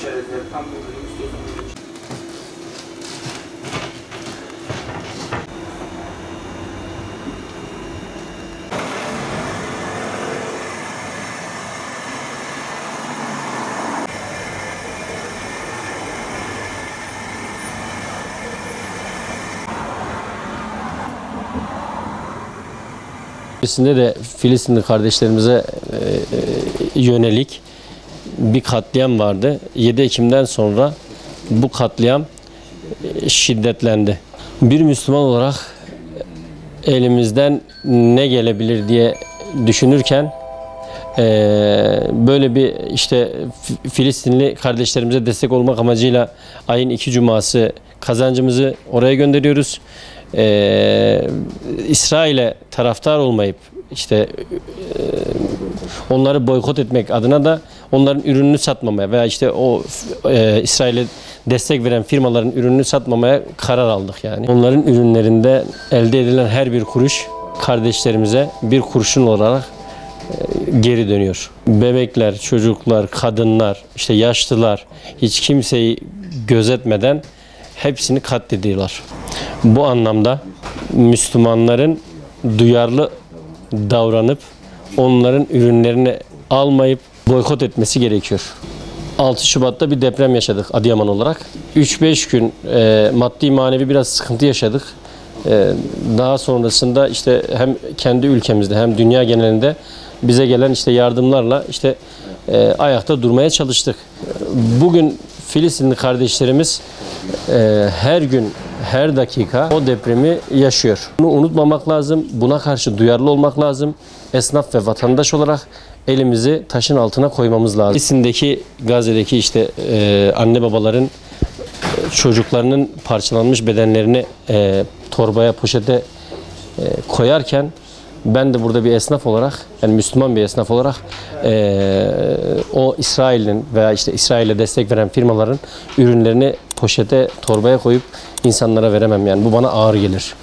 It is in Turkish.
işaretler tam bölüm istiyorsunuz. Öncesinde de Filistinli kardeşlerimize yönelik bir katliam vardı. 7 Ekim'den sonra bu katliam şiddetlendi. Bir Müslüman olarak elimizden ne gelebilir diye düşünürken böyle bir işte Filistinli kardeşlerimize destek olmak amacıyla ayın 2 cuması kazancımızı oraya gönderiyoruz. İsrail'e taraftar olmayıp işte onları boykot etmek adına da onların ürününü satmamaya veya işte o İsrail'e destek veren firmaların ürününü satmamaya karar aldık yani. Onların ürünlerinde elde edilen her bir kuruş kardeşlerimize bir kurşun olarak geri dönüyor. Bebekler, çocuklar, kadınlar, işte yaşlılar hiç kimseyi gözetmeden hepsini katlediyorlar. Bu anlamda Müslümanların duyarlı davranıp onların ürünlerini almayıp boykot etmesi gerekiyor. 6 Şubat'ta bir deprem yaşadık Adıyaman olarak. 3-5 gün maddi manevi biraz sıkıntı yaşadık. Daha sonrasında işte hem kendi ülkemizde hem dünya genelinde bize gelen işte yardımlarla işte ayakta durmaya çalıştık. Bugün Filistinli kardeşlerimiz her gün, her dakika o depremi yaşıyor. Bunu unutmamak lazım, buna karşı duyarlı olmak lazım. Esnaf ve vatandaş olarak elimizi taşın altına koymamız lazım. Filistin'deki, Gazze'deki işte anne babaların çocuklarının parçalanmış bedenlerini torbaya, poşete koyarken ben de burada bir esnaf olarak, yani Müslüman bir esnaf olarak o İsrail'in veya işte İsrail'e destek veren firmaların ürünlerini poşete, torbaya koyup insanlara veremem yani. Bu bana ağır gelir.